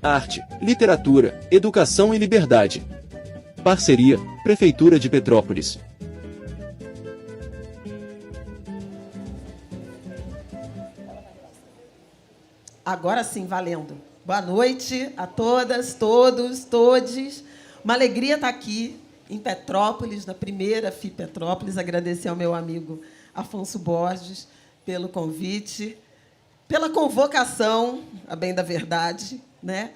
arte, literatura, educação e liberdade. Parceria, Prefeitura de Petrópolis. Agora sim, valendo. Boa noite a todas, todos, todes. Uma alegria estar aqui em Petrópolis, na primeira FI Petrópolis. Agradecer ao meu amigo Afonso Borges pelo convite, pela convocação, a bem da verdade, né?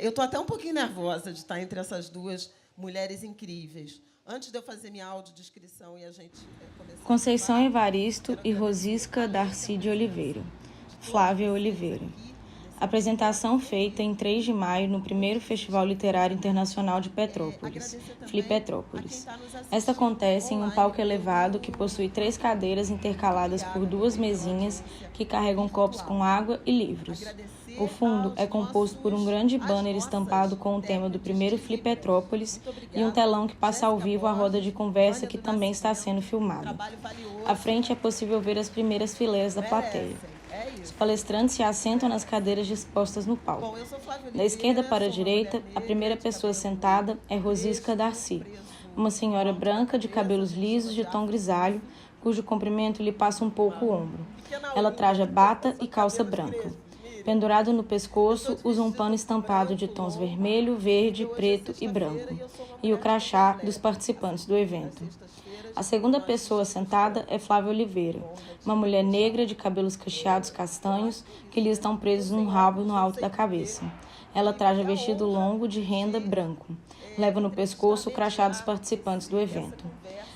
Eu estou até um pouquinho nervosa de estar entre essas duas mulheres incríveis. Antes de eu fazer minha audiodescrição e a gente começar... Conceição Evaristo e Rosisca Darcy de Oliveira. Flávia Oliveira. Apresentação feita em 3 de maio no primeiro Festival Literário Internacional de Petrópolis, FLI Petrópolis. Esta acontece em um palco elevado que possui 3 cadeiras intercaladas por 2 mesinhas que carregam copos com água e livros. O fundo é composto por um grande banner estampado com o tema do primeiro FLI Petrópolis e um telão que passa ao vivo a roda de conversa que também está sendo filmada. À frente é possível ver as primeiras fileiras da plateia. Os palestrantes se assentam nas cadeiras dispostas no palco. Da esquerda para a direita, a primeira pessoa sentada é Rosisca Darcy, uma senhora branca de cabelos lisos de tom grisalho, cujo comprimento lhe passa um pouco o ombro. Ela traja bata e calça branca. Pendurado no pescoço, usa um pano estampado de tons vermelho, verde, preto e branco, e o crachá dos participantes do evento. A segunda pessoa sentada é Flávia Oliveira, uma mulher negra de cabelos cacheados castanhos que lhe estão presos num rabo no alto da cabeça. Ela traja vestido longo de renda branco. Leva no pescoço o crachá dos participantes do evento.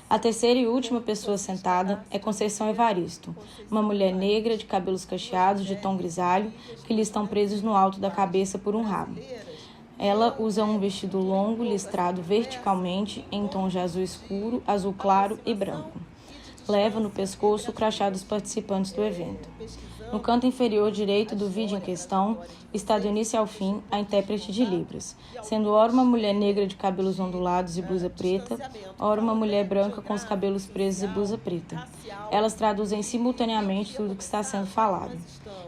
A terceira e última pessoa sentada é Conceição Evaristo, uma mulher negra de cabelos cacheados de tom grisalho que lhe estão presos no alto da cabeça por um rabo. Ela usa um vestido longo listrado verticalmente em tons de azul escuro, azul claro e branco. Leva no pescoço o crachá dos participantes do evento. No canto inferior direito do vídeo em questão está do início ao fim a intérprete de Libras, sendo ora uma mulher negra de cabelos ondulados e blusa preta, ora uma mulher branca com os cabelos presos e blusa preta. Elas traduzem simultaneamente tudo o que está sendo falado.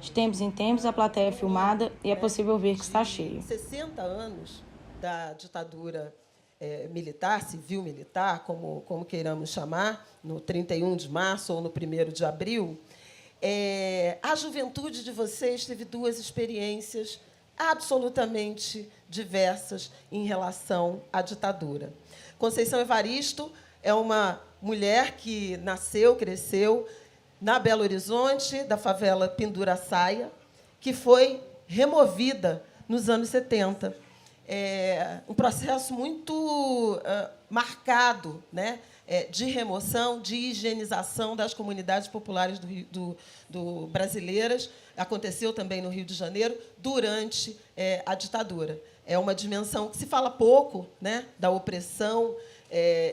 De tempos em tempos, a plateia é filmada e é possível ver que está cheia. 60 anos da ditadura militar, civil-militar, como queiramos chamar, no 31 de março ou no 1º de abril, a juventude de vocês teve 2 experiências absolutamente diversas em relação à ditadura. Conceição Evaristo é uma mulher que nasceu, cresceu na Belo Horizonte, da favela Penduraçaia, que foi removida nos anos 70. Um processo muito marcado, né, de remoção, de higienização das comunidades populares brasileiras. Aconteceu também no Rio de Janeiro, durante a ditadura. É uma dimensão que se fala pouco, né, da opressão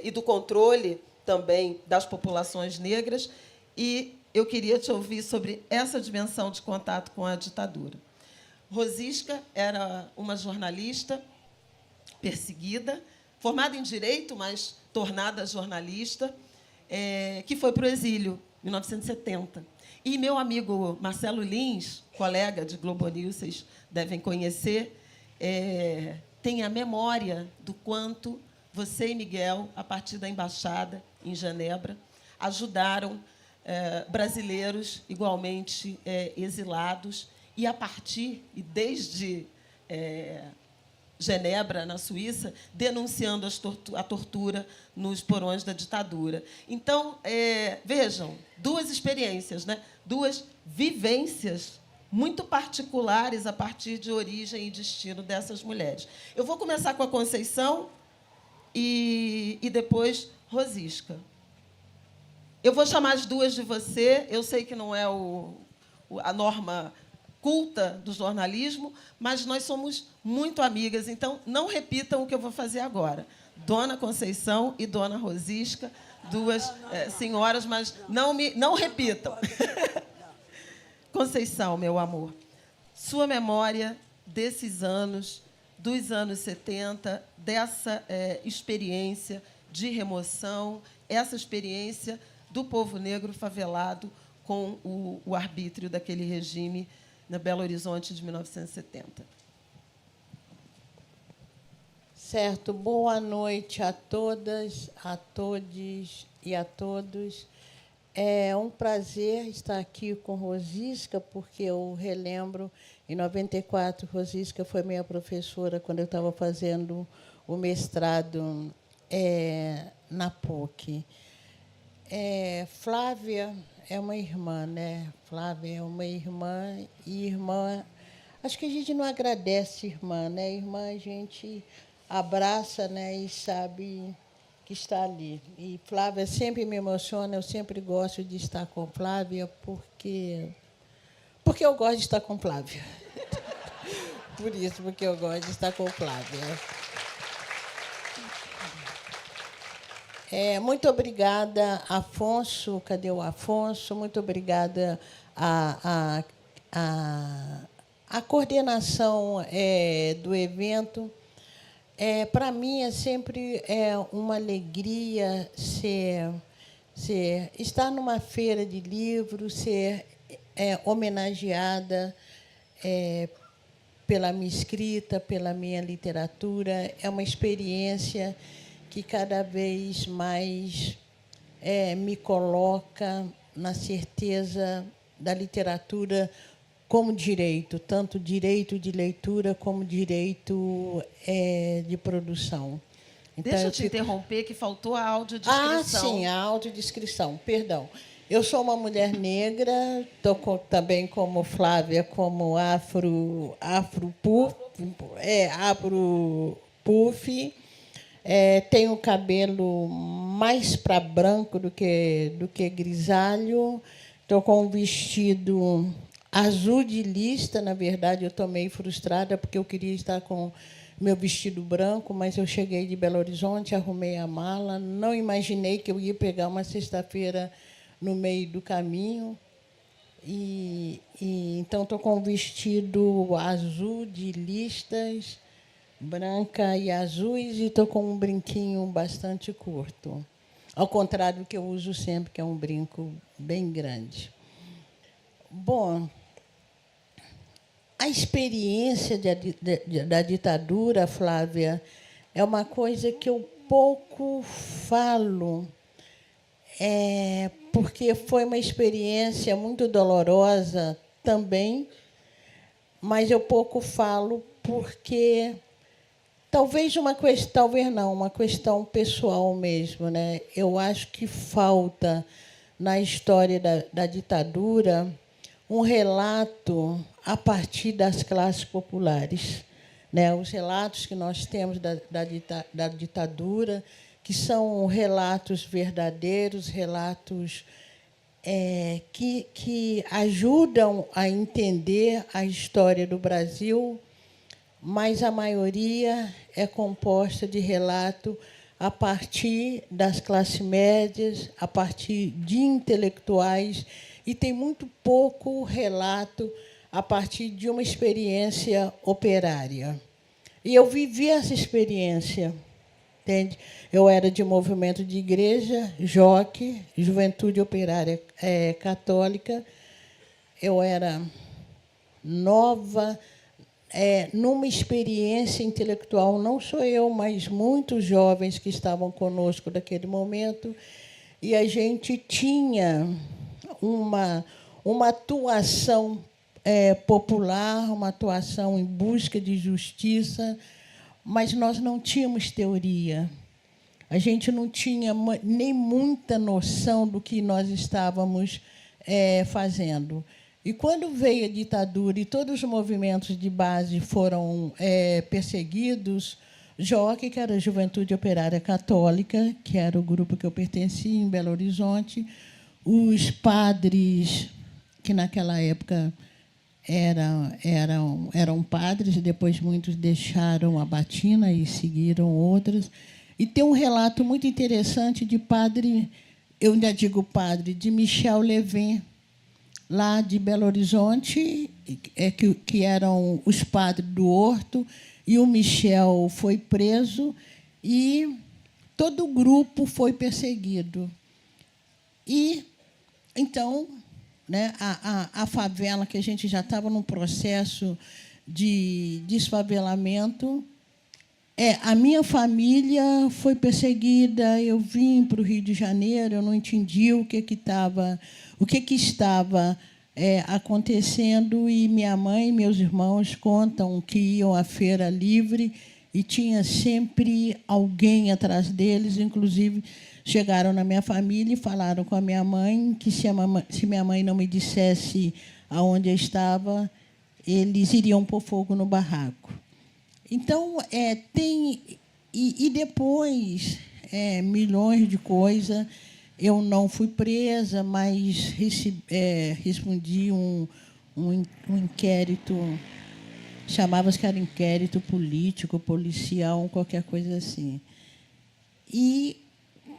e do controle também das populações negras, e eu queria te ouvir sobre essa dimensão de contato com a ditadura. Rosisca era uma jornalista perseguida, formada em Direito, mas tornada jornalista, que foi para o exílio, em 1970. E meu amigo Marcelo Lins, colega de Globo News, vocês devem conhecer, tem a memória do quanto você e Miguel, a partir da embaixada em Genebra, ajudaram brasileiros igualmente exilados, e a partir e desde Genebra, na Suíça, denunciando a tortura nos porões da ditadura. Então, vejam, 2 experiências, né? 2 vivências muito particulares a partir de origem e destino dessas mulheres. Eu vou começar com a Conceição e depois Rosisca. Eu vou chamar as 2 de você. Eu sei que não é a norma culta do jornalismo, mas nós somos muito amigas, então não repitam o que eu vou fazer agora. Dona Conceição e Dona Rosisca, 2 senhoras, mas não repitam. Conceição, meu amor, sua memória desses anos, dos anos 70, dessa experiência de remoção, essa experiência do povo negro favelado com o arbítrio daquele regime na Belo Horizonte de 1970. Certo, boa noite a todas, a todos e a todos. É um prazer estar aqui com Rosisca, porque eu relembro, em 94, Rosisca foi minha professora quando eu estava fazendo o mestrado na PUC. Flávia é uma irmã, né? Flávia é uma irmã, e irmã... Acho que a gente não agradece irmã, né? Irmã a gente abraça, né, e sabe que está ali. E Flávia sempre me emociona, eu sempre gosto de estar com Flávia, porque eu gosto de estar com Flávia. Por isso, porque eu gosto de estar com Flávia. Muito obrigada, Afonso. Cadê o Afonso? Muito obrigada a coordenação do evento. Para mim, é sempre uma alegria estar numa feira de livros, ser homenageada pela minha escrita, pela minha literatura. É uma experiência que cada vez mais me coloca na certeza da literatura como direito, tanto direito de leitura como direito de produção. Então, deixa eu te interromper, que faltou a audiodescrição. Sim, a audiodescrição, perdão. Eu sou uma mulher negra, estou também como Flávia, como afro-puff, tenho o cabelo mais para branco do que grisalho, estou com um vestido azul de lista. Na verdade, eu estou meio frustrada, porque eu queria estar com meu vestido branco, mas eu cheguei de Belo Horizonte, arrumei a mala, não imaginei que eu ia pegar uma sexta-feira no meio do caminho. Então, estou com um vestido azul de listas, branca e azuis, e estou com um brinquinho bastante curto, ao contrário do que eu uso sempre, que é um brinco bem grande. Bom, a experiência da ditadura, Flávia, é uma coisa que eu pouco falo, porque foi uma experiência muito dolorosa também, mas eu pouco falo porque talvez uma questão pessoal mesmo, né? Eu acho que falta na história da ditadura um relato a partir das classes populares, né? Os relatos que nós temos da ditadura, que são relatos verdadeiros, relatos que ajudam a entender a história do Brasil, mas a maioria é composta de relato a partir das classes médias, a partir de intelectuais, e tem muito pouco relato a partir de uma experiência operária. E eu vivi essa experiência, entende? Eu era de movimento de igreja, JOC, Juventude Operária Católica. Eu era nova, numa experiência intelectual, não sou eu, mas muitos jovens que estavam conosco naquele momento, e a gente tinha uma atuação popular, uma atuação em busca de justiça, mas nós não tínhamos teoria. A gente não tinha nem muita noção do que nós estávamos fazendo. E, quando veio a ditadura e todos os movimentos de base foram perseguidos, JOC, que era a Juventude Operária Católica, que era o grupo que eu pertencia em Belo Horizonte, os padres, que naquela época eram padres, e depois muitos deixaram a batina e seguiram outros. E tem um relato muito interessante de padre, eu ainda digo padre, de Michel Levin, lá de Belo Horizonte, que eram os padres do Horto, e o Michel foi preso, e todo o grupo foi perseguido. E, então, né, a favela, que a gente já estava num processo de desfavelamento, A minha família foi perseguida. Eu vim para o Rio de Janeiro, eu não entendi o que estava acontecendo, e minha mãe e meus irmãos contam que iam à feira livre e tinha sempre alguém atrás deles. Inclusive, chegaram na minha família e falaram com a minha mãe que, se minha mãe não me dissesse aonde eu estava, eles iriam pôr fogo no barraco. Então, tem... E depois, milhões de coisas. Eu não fui presa, mas respondi um inquérito, chamava-se que era inquérito político, policial, qualquer coisa assim. E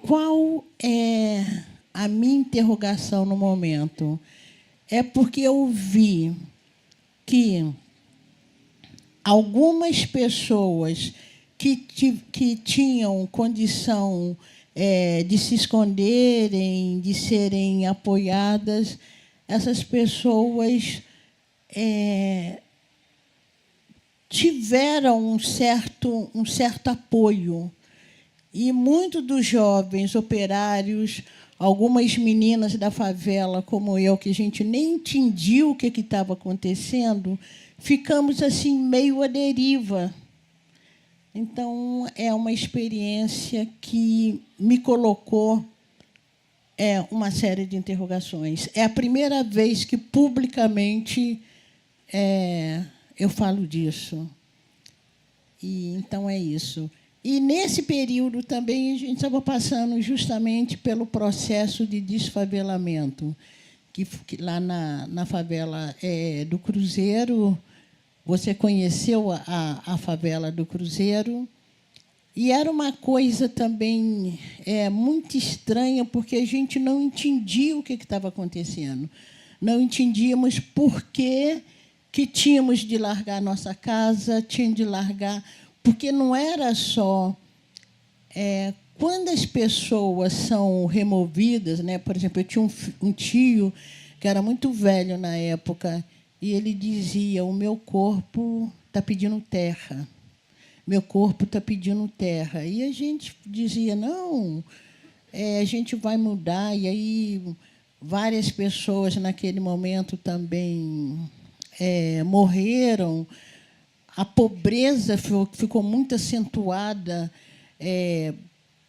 qual é a minha interrogação no momento? É porque eu vi que algumas pessoas que tinham condição de se esconderem, de serem apoiadas, essas pessoas tiveram um certo apoio. E muitos dos jovens operários, algumas meninas da favela, como eu, que a gente nem entendia o que estava acontecendo, ficamos assim meio à deriva. Então, é uma experiência que me colocou uma série de interrogações. É a primeira vez que, publicamente, eu falo disso. Então, é isso. E, nesse período, também, a gente estava passando justamente pelo processo de desfavelamento, que lá na favela do Cruzeiro. Você conheceu a favela do Cruzeiro, e era uma coisa também muito estranha, porque a gente não entendia o que estava acontecendo. Não entendíamos por que tínhamos de largar nossa casa, tínhamos de largar... Porque não era só... quando as pessoas são removidas, né? Por exemplo, eu tinha um tio que era muito velho na época, e ele dizia: o meu corpo está pedindo terra, meu corpo está pedindo terra. E a gente dizia: não, a gente vai mudar. E aí várias pessoas, naquele momento, também morreram. A pobreza ficou muito acentuada,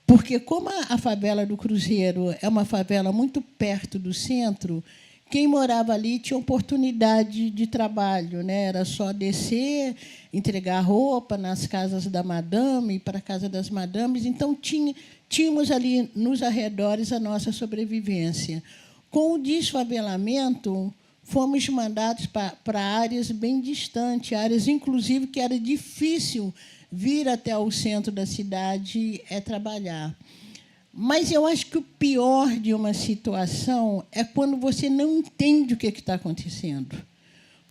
porque, como a favela do Cruzeiro é uma favela muito perto do centro, quem morava ali tinha oportunidade de trabalho, né? Era só descer, entregar roupa nas casas da madame, ir para a casa das madames. Então, tínhamos ali, nos arredores, a nossa sobrevivência. Com o desfavelamento, fomos mandados para áreas bem distantes, áreas, inclusive, que era difícil vir até o centro da cidade trabalhar. Mas eu acho que o pior de uma situação é quando você não entende o que está acontecendo.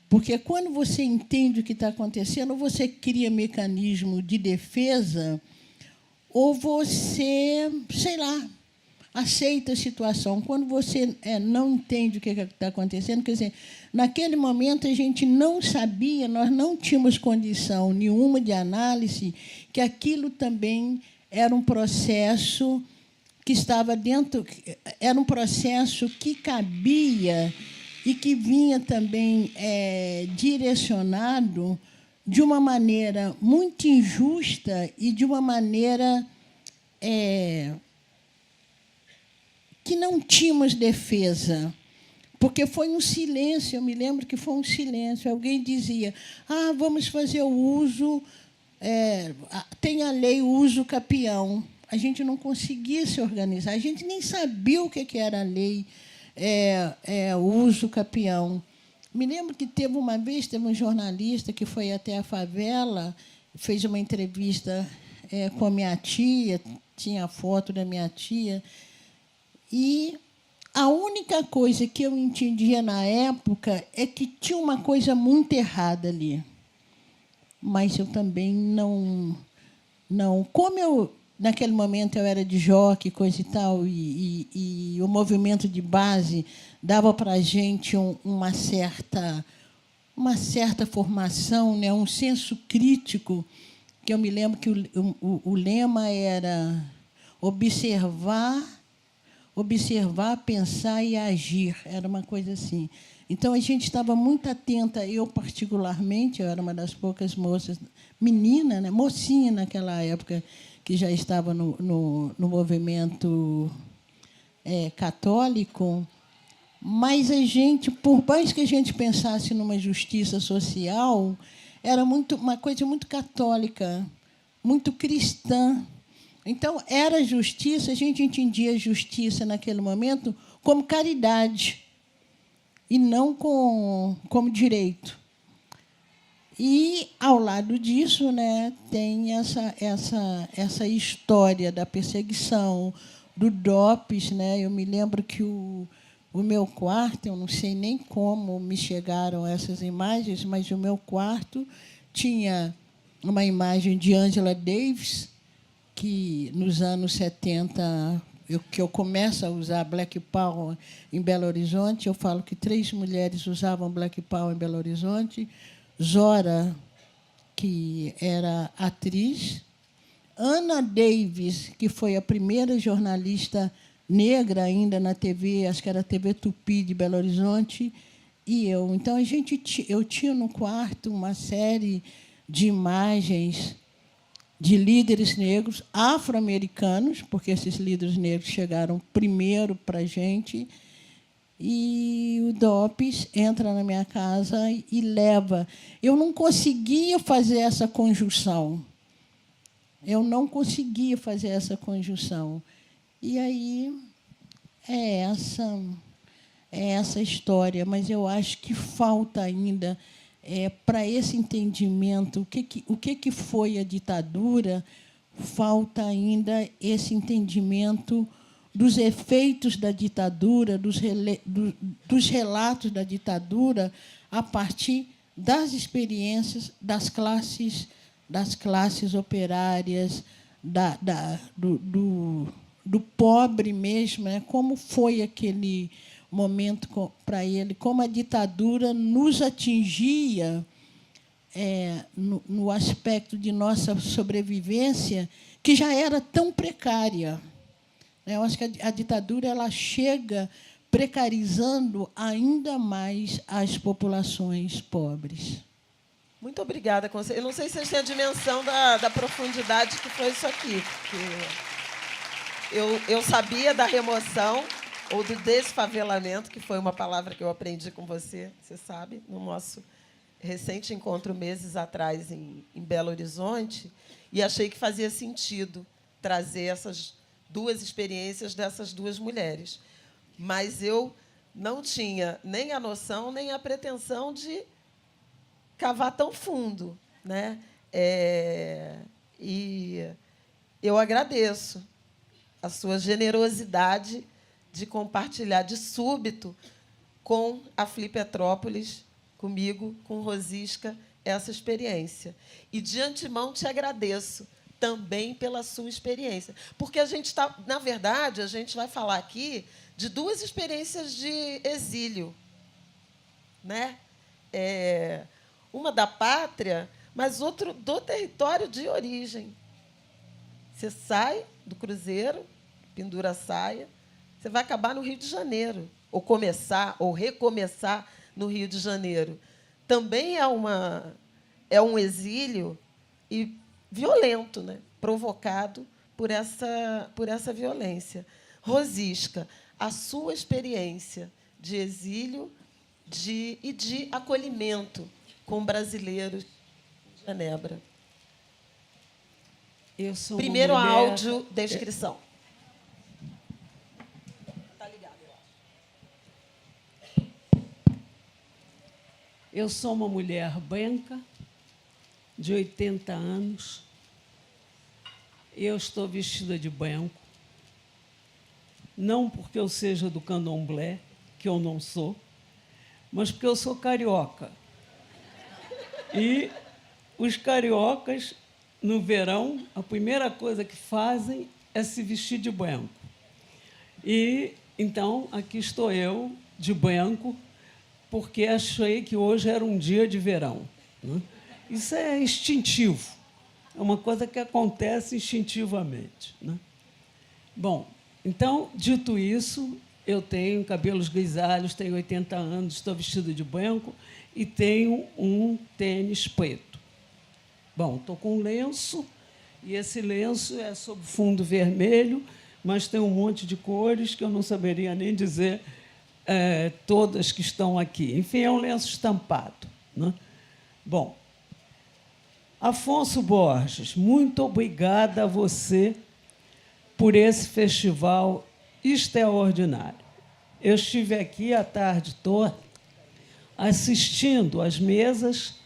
Porque, quando você entende o que está acontecendo, ou você cria mecanismo de defesa, ou você, sei lá, aceita a situação. Quando você não entende o que está acontecendo, quer dizer, naquele momento a gente não sabia, nós não tínhamos condição nenhuma de análise, que aquilo também era um processo que estava dentro, era um processo que cabia e que vinha também direcionado de uma maneira muito injusta e de uma maneira que não tínhamos defesa, porque foi um silêncio. Eu me lembro que foi um silêncio. Alguém dizia: vamos fazer o uso, tem a lei uso capião. A gente não conseguia se organizar, a gente nem sabia o que era a lei uso capião. Me lembro que teve um jornalista que foi até a favela, fez uma entrevista com a minha tia, tinha a foto da minha tia, e a única coisa que eu entendia na época é que tinha uma coisa muito errada ali. Mas eu também não... Como naquele momento eu era de jockey, coisa e tal, e o movimento de base dava para a gente uma certa formação, né, um senso crítico, que eu me lembro que o lema era observar, pensar e agir. Era uma coisa assim. Então, a gente estava muito atenta, eu particularmente, eu era uma das poucas moças, menina, né, mocinha naquela época, que já estava no movimento católico, mas a gente, por mais que a gente pensasse numa justiça social, era uma coisa muito católica, muito cristã. Então, era justiça, a gente entendia justiça naquele momento como caridade e não como direito. E, ao lado disso, né, tem essa história da perseguição, do DOPS. Né? Eu me lembro que o meu quarto, eu não sei nem como me chegaram essas imagens, mas o meu quarto tinha uma imagem de Angela Davis, que, nos anos 70, que eu começo a usar Black Power em Belo Horizonte. Eu falo que 3 mulheres usavam Black Power em Belo Horizonte. Zora, que era atriz. Ana Davis, que foi a primeira jornalista negra ainda na TV, acho que era a TV Tupi de Belo Horizonte, e eu. Então, eu tinha no quarto uma série de imagens de líderes negros afro-americanos, porque esses líderes negros chegaram primeiro para a gente, e o DOPS entra na minha casa e leva. Eu não conseguia fazer essa conjunção. E aí é essa história, mas eu acho que falta ainda, para esse entendimento, o que foi a ditadura, falta ainda esse entendimento dos efeitos da ditadura, dos relatos da ditadura, a partir das experiências das classes operárias, do pobre mesmo, né? Como foi aquele momento para ele, como a ditadura nos atingia no aspecto de nossa sobrevivência, que já era tão precária. Eu acho que a ditadura ela chega precarizando ainda mais as populações pobres. Muito obrigada, conselheira. Eu não sei se vocês têm a dimensão da profundidade que foi isso aqui. Eu sabia da remoção ou do desfavelamento, que foi uma palavra que eu aprendi com você sabe, no nosso recente encontro, meses atrás, em Belo Horizonte, e achei que fazia sentido trazer essas 2 experiências dessas 2 mulheres. Mas eu não tinha nem a noção, nem a pretensão de cavar tão fundo, né? E eu agradeço a sua generosidade de compartilhar de súbito com a Fli Petrópolis, comigo, com Rosisca, essa experiência. E, de antemão, te agradeço também pela sua experiência. Porque na verdade, a gente vai falar aqui de 2 experiências de exílio, né? Uma da pátria, mas outra do território de origem. Você sai do cruzeiro, pendura a saia, você vai acabar no Rio de Janeiro, ou começar, ou recomeçar no Rio de Janeiro. Também é um exílio violento, né? Provocado por essa violência. Rosisca, a sua experiência de exílio e de acolhimento com brasileiros de Genebra. Primeiro a áudio descrição. Está ligado, eu acho. Eu sou uma mulher branca, de 80 anos. Eu estou vestida de branco. Não porque eu seja do candomblé, que eu não sou, mas porque eu sou carioca. E os cariocas, no verão, a primeira coisa que fazem é se vestir de branco. E, então, aqui estou eu, de branco, porque achei que hoje era um dia de verão, né? Isso é instintivo. É uma coisa que acontece instintivamente, né? Bom, então, dito isso, eu tenho cabelos grisalhos, tenho 80 anos, estou vestido de branco e tenho um tênis preto. Bom, estou com um lenço, e esse lenço é sob fundo vermelho, mas tem um monte de cores que eu não saberia nem dizer todas que estão aqui. Enfim, é um lenço estampado, né? Bom, Afonso Borges, muito obrigada a você por esse festival extraordinário. Eu estive aqui a tarde toda assistindo às mesas,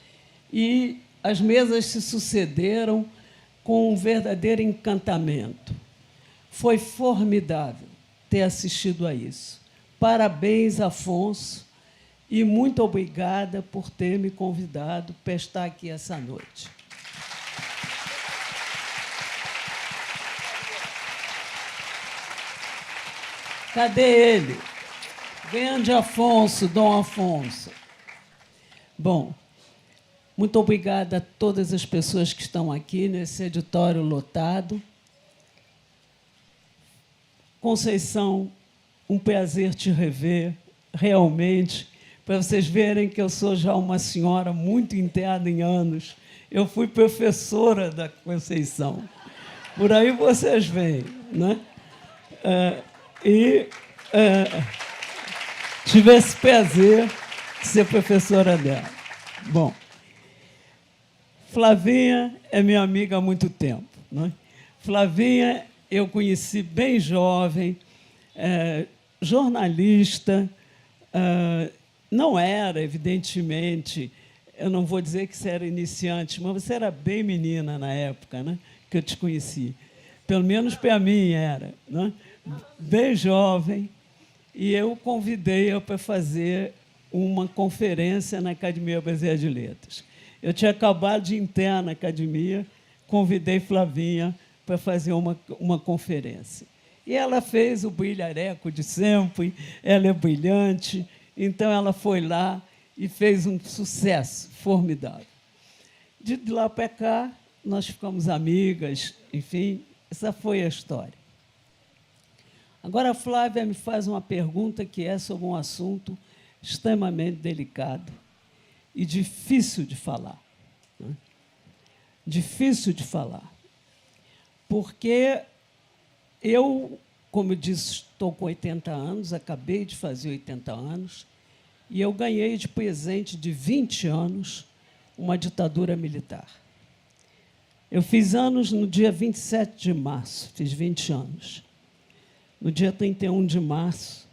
e as mesas se sucederam com um verdadeiro encantamento. Foi formidável ter assistido a isso. Parabéns, Afonso, e muito obrigada por ter me convidado para estar aqui essa noite. Cadê ele? Grande Afonso, Dom Afonso. Bom, muito obrigada a todas as pessoas que estão aqui nesse auditório lotado. Conceição, um prazer te rever, realmente, para vocês verem que eu sou já uma senhora muito entrada em anos. Eu fui professora da Conceição. Por aí vocês veem, né? Tive esse prazer de ser professora dela. Bom, Flavinha é minha amiga há muito tempo, né? Flavinha eu conheci bem jovem, jornalista, não era, evidentemente, eu não vou dizer que você era iniciante, mas você era bem menina na época, né, que eu te conheci. Pelo menos para mim era, né? Bem jovem, e eu convidei-a para fazer uma conferência na Academia Brasileira de Letras. Eu tinha acabado de entrar na academia, convidei Flavinha para fazer uma conferência. E ela fez o brilhareco de sempre, ela é brilhante, então ela foi lá e fez um sucesso formidável. De lá para cá, nós ficamos amigas, enfim, essa foi a história. Agora, a Flávia me faz uma pergunta que é sobre um assunto extremamente delicado e difícil de falar, né? Difícil de falar. Porque eu, como eu disse, estou com 80 anos, acabei de fazer 80 anos, e eu ganhei de presente de 20 anos uma ditadura militar. Eu fiz anos no dia 27 de março, fiz 20 anos. No dia 31 de março,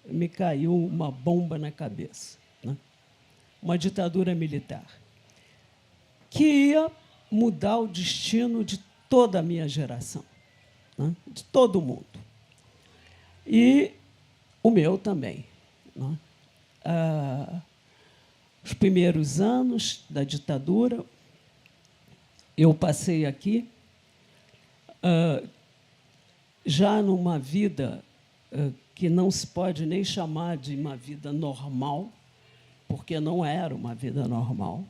me caiu uma bomba na cabeça, né? Uma ditadura militar, que ia mudar o destino de toda a minha geração, né? De todo mundo. E o meu também, né? Os primeiros anos da ditadura, eu passei aqui, já numa vida que não se pode nem chamar de uma vida normal, porque não era uma vida normal,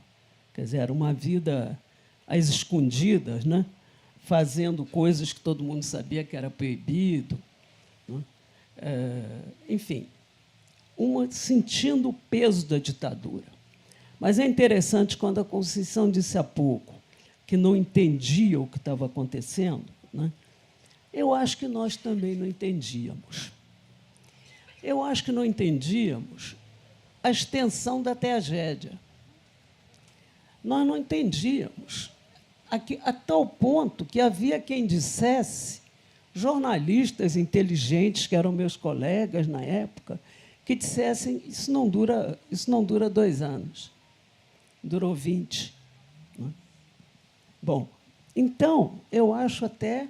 quer dizer, era uma vida às escondidas, né? Fazendo coisas que todo mundo sabia que era proibido, né? Enfim, sentindo o peso da ditadura. Mas é interessante, quando a Conceição disse há pouco que não entendia o que estava acontecendo, né? Eu acho que nós também não entendíamos. Eu acho que não entendíamos a extensão da tragédia. Nós não entendíamos, a tal ponto que havia quem dissesse, jornalistas inteligentes, que eram meus colegas na época, que dissessem: isso não dura 2 anos, durou 20. Né? Bom, então, eu acho até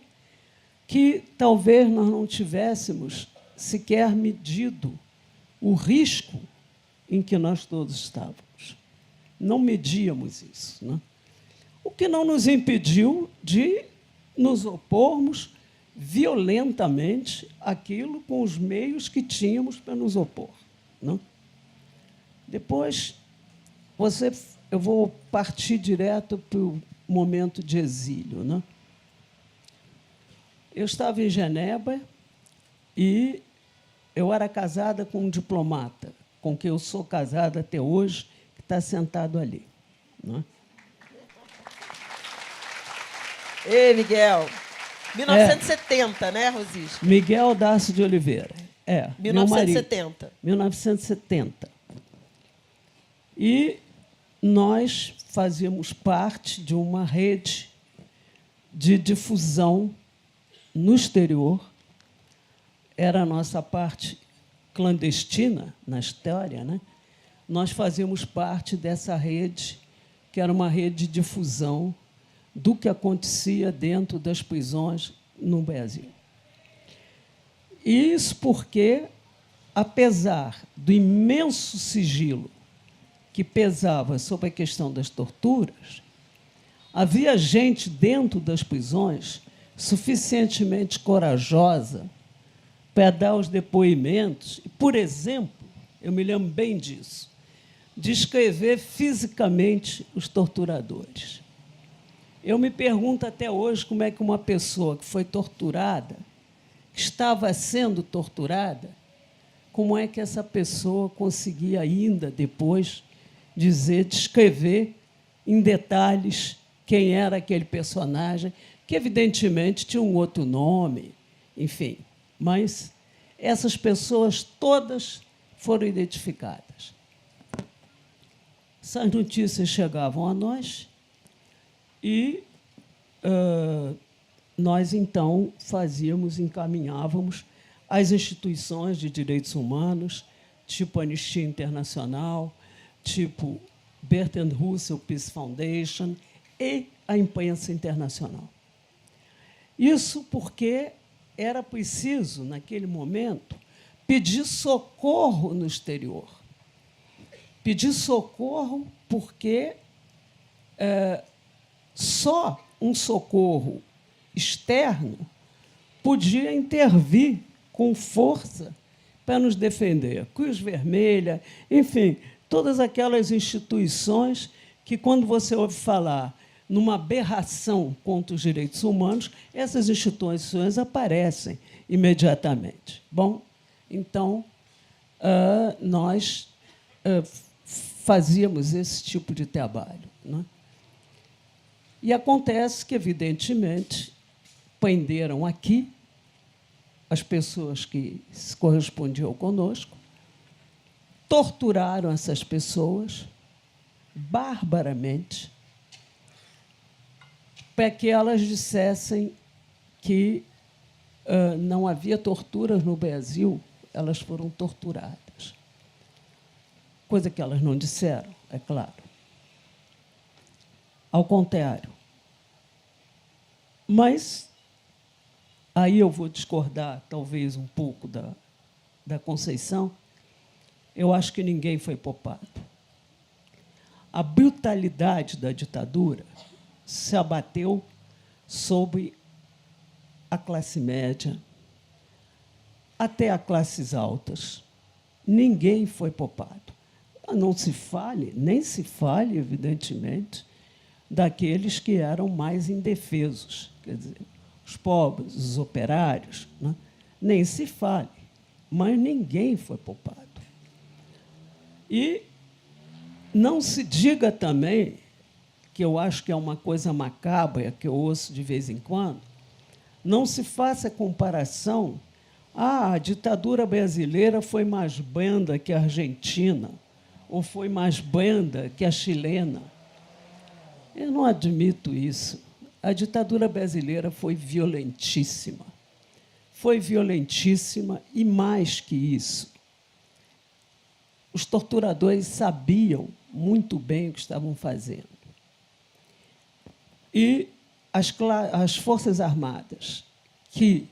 que talvez nós não tivéssemos sequer medido o risco em que nós todos estávamos. Não medíamos isso, né? O que não nos impediu de nos opormos violentamente àquilo com os meios que tínhamos para nos opor, não? Depois, eu vou partir direto momento de exílio, né? Eu estava em Genebra e eu era casada com um diplomata, com quem eu sou casada até hoje, que está sentado ali, né? Ei, Miguel. 1970, né, Rosisca? Miguel Darcy de Oliveira. Meu marido. 1970. 1970. E nós fazíamos parte de uma rede de difusão no exterior. Era a nossa parte clandestina na história, né? Nós fazíamos parte dessa rede, que era uma rede de difusão do que acontecia dentro das prisões no Brasil. Isso porque, apesar do imenso sigilo que pesava sobre a questão das torturas, havia gente dentro das prisões suficientemente corajosa para dar os depoimentos. Por exemplo, eu me lembro bem disso, descrever fisicamente os torturadores. Eu me pergunto até hoje como é que uma pessoa que foi torturada, que estava sendo torturada, como é que essa pessoa conseguia ainda depois descrever em detalhes quem era aquele personagem, que evidentemente tinha um outro nome, enfim. Mas essas pessoas todas foram identificadas. Essas notícias chegavam a nós e nós, então, encaminhávamos às instituições de direitos humanos, tipo Anistia Internacional, tipo Bertrand Russell Peace Foundation e a imprensa internacional. Isso porque era preciso, naquele momento, pedir socorro no exterior. Pedir socorro porque só um socorro externo podia intervir com força para nos defender. Cruz Vermelha, enfim, todas aquelas instituições que, quando você ouve falar numa aberração contra os direitos humanos, essas instituições aparecem imediatamente. Bom, então, nós fazíamos esse tipo de trabalho, né? E acontece que, evidentemente, prenderam aqui as pessoas que se correspondiam conosco, torturaram essas pessoas barbaramente para que elas dissessem que não havia torturas no Brasil, elas foram torturadas. Coisa que elas não disseram, é claro. Ao contrário. Mas aí eu vou discordar, talvez, um pouco da Conceição. Eu acho que ninguém foi poupado. A brutalidade da ditadura se abateu sobre a classe média, até as classes altas. Ninguém foi poupado. Não se fale, nem se fale, evidentemente, daqueles que eram mais indefesos, quer dizer, os pobres, os operários, né? Nem se fale, mas ninguém foi poupado. E não se diga também, que eu acho que é uma coisa macabra, que eu ouço de vez em quando, não se faça comparação, a ditadura brasileira foi mais branda que a argentina, ou foi mais branda que a chilena. Eu não admito isso. A ditadura brasileira foi violentíssima. Foi violentíssima e, mais que isso, os torturadores sabiam muito bem o que estavam fazendo. E as Forças Armadas que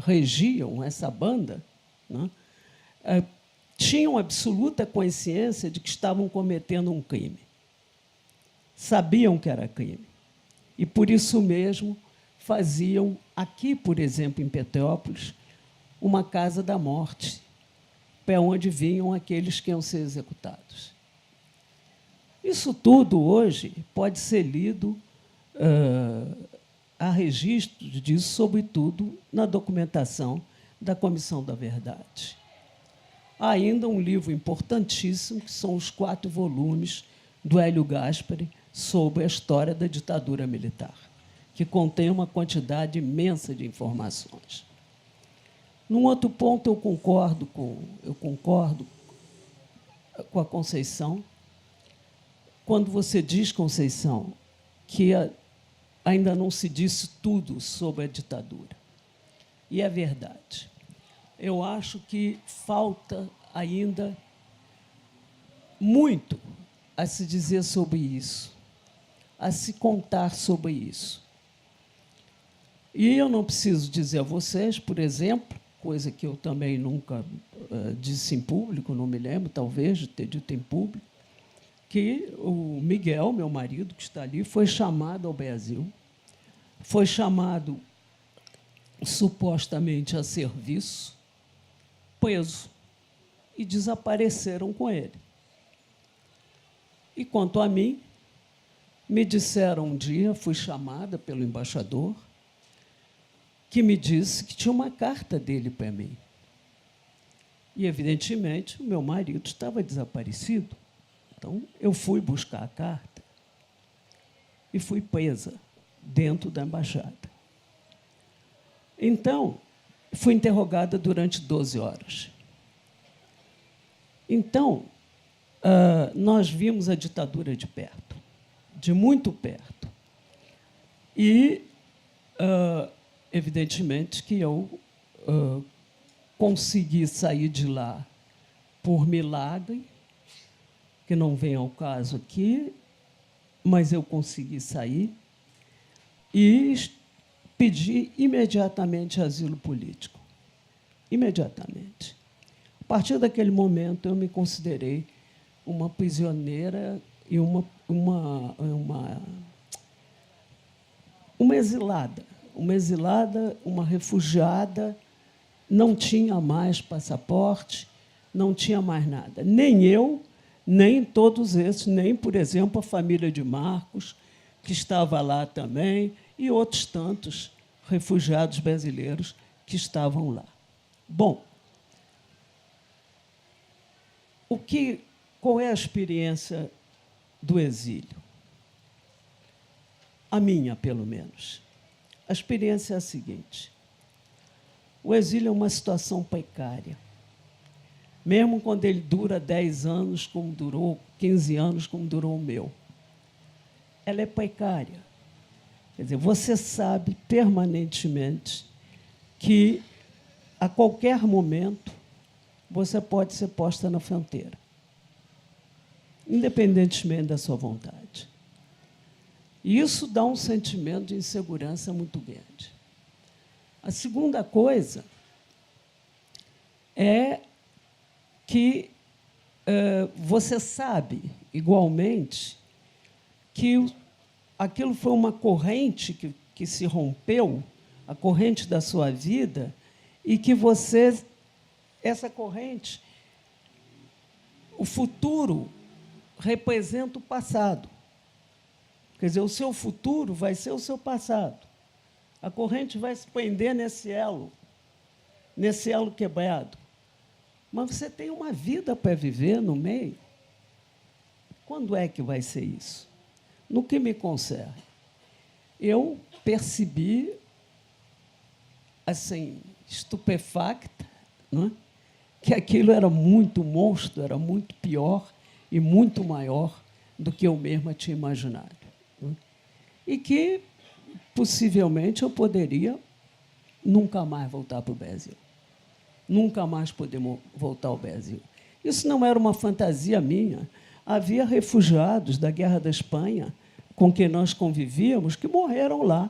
regiam essa banda, né, tinham absoluta consciência de que estavam cometendo um crime. Sabiam que era crime. E, por isso mesmo, faziam, aqui, por exemplo, em Petrópolis, uma casa da morte, para onde vinham aqueles que iam ser executados. Isso tudo, hoje, pode ser lido, há registros disso, sobretudo, na documentação da Comissão da Verdade. Há ainda um livro importantíssimo, que são os 4 volumes do Hélio Gaspari sobre a história da ditadura militar, que contém uma quantidade imensa de informações. Num outro ponto, eu concordo com a Conceição, quando você diz, Conceição, que ainda não se disse tudo sobre a ditadura. E é verdade. Eu acho que falta ainda muito a se dizer sobre isso, a se contar sobre isso. E eu não preciso dizer a vocês, por exemplo, coisa que eu também nunca disse em público, não me lembro, talvez, de ter dito em público, que o Miguel, meu marido, que está ali, foi chamado ao Brasil, foi chamado supostamente a serviço, preso, e desapareceram com ele. E, quanto a mim, me disseram um dia, fui chamada pelo embaixador, que me disse que tinha uma carta dele para mim. E, evidentemente, o meu marido estava desaparecido. Então, eu fui buscar a carta e fui presa dentro da embaixada. Então, fui interrogada durante 12 horas. Então, nós vimos a ditadura de perto, de muito perto. E, evidentemente, que eu consegui sair de lá por milagre, que não vem ao caso aqui, mas eu consegui sair e pedi imediatamente asilo político. Imediatamente. A partir daquele momento, eu me considerei uma prisioneira e uma exilada, uma refugiada, não tinha mais passaporte, não tinha mais nada. Nem eu, nem todos esses, nem, por exemplo, a família de Marcos, que estava lá também, e outros tantos refugiados brasileiros que estavam lá. Bom, qual é a experiência do exílio? A minha, pelo menos. A experiência é a seguinte: o exílio é uma situação precária. Mesmo quando ele dura 10 anos, como durou, 15 anos, como durou o meu. Ela é precária. Quer dizer, você sabe permanentemente que, a qualquer momento, você pode ser posta na fronteira, independentemente da sua vontade. E isso dá um sentimento de insegurança muito grande. A segunda coisa é que você sabe, igualmente, que aquilo foi uma corrente que se rompeu, a corrente da sua vida, e que você, essa corrente, o futuro representa o passado. Quer dizer, o seu futuro vai ser o seu passado. A corrente vai se prender nesse elo quebrado. Mas você tem uma vida para viver no meio. Quando é que vai ser isso? No que me concerne, eu percebi, assim, estupefacta, não é? Que aquilo era muito monstro, era muito pior e muito maior do que eu mesma tinha imaginado. Não é? E que, possivelmente, eu poderia nunca mais voltar para o Brasil. Nunca mais poder voltar ao Brasil. Isso não era uma fantasia minha. Havia refugiados da Guerra da Espanha com quem nós convivíamos que morreram lá,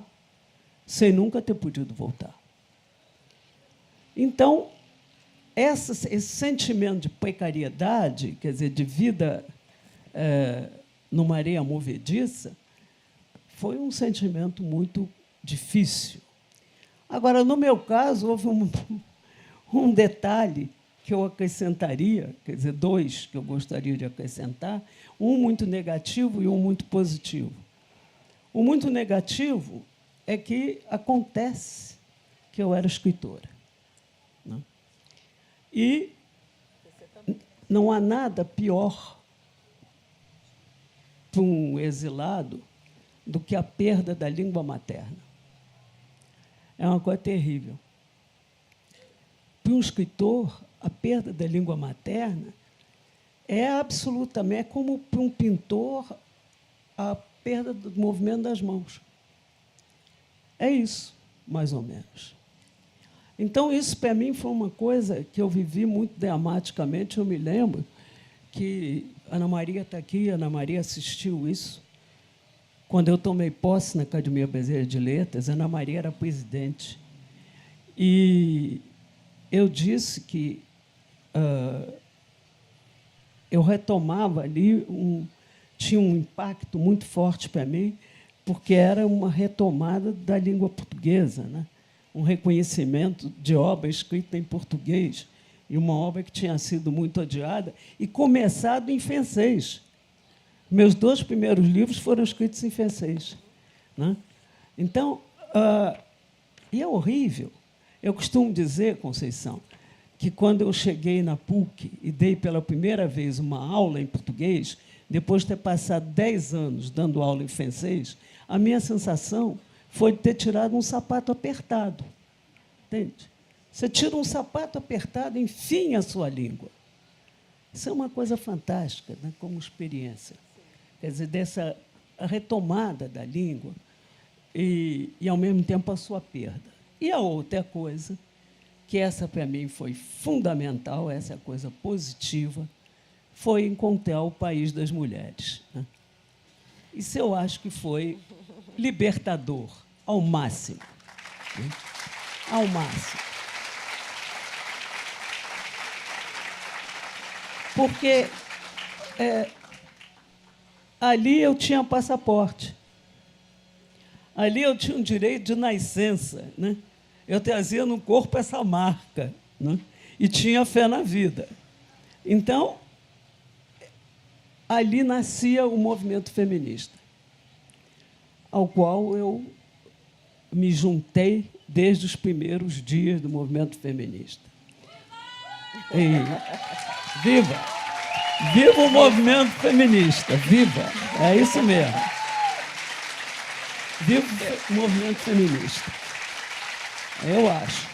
sem nunca ter podido voltar. Então, esse sentimento de precariedade, quer dizer, de vida numa areia movediça, foi um sentimento muito difícil. Agora, no meu caso, houve um detalhe que eu acrescentaria, quer dizer, dois que eu gostaria de acrescentar, um muito negativo e um muito positivo. O muito negativo é que acontece que eu era escritora, né? E não há nada pior para um exilado do que a perda da língua materna. É uma coisa terrível. Para um escritor, a perda da língua materna é absolutamente, é como para um pintor a perda do movimento das mãos. É isso, mais ou menos. Então, isso, para mim, foi uma coisa que eu vivi muito dramaticamente. Eu me lembro que Ana Maria está aqui, Ana Maria assistiu isso. Quando eu tomei posse na Academia Brasileira de Letras, Ana Maria era presidente. E eu disse que eu retomava ali, tinha um impacto muito forte para mim, porque era uma retomada da língua portuguesa, né? Um reconhecimento de obra escrita em português, e uma obra que tinha sido muito odiada, e começado em francês. Meus 2 primeiros livros foram escritos em francês, né? Então, e é horrível. Eu costumo dizer, Conceição, que quando eu cheguei na PUC e dei pela primeira vez uma aula em português, depois de ter passado 10 anos dando aula em francês, a minha sensação foi de ter tirado um sapato apertado. Entende? Você tira um sapato apertado, enfim, a sua língua. Isso é uma coisa fantástica, né, como experiência. Quer dizer, dessa retomada da língua e, ao mesmo tempo, a sua perda. E a outra coisa, que essa, para mim, foi fundamental, essa é a coisa positiva, foi encontrar o país das mulheres, né? Isso eu acho que foi libertador, ao máximo. Né? Ao máximo. Porque ali eu tinha passaporte. Ali eu tinha um direito de nascença, né? Eu trazia no corpo essa marca, né? E tinha fé na vida. Então, ali nascia o movimento feminista, ao qual eu me juntei desde os primeiros dias do movimento feminista. E, viva! Viva o movimento feminista! Viva! É isso mesmo. Viva o movimento feminista. Eu acho.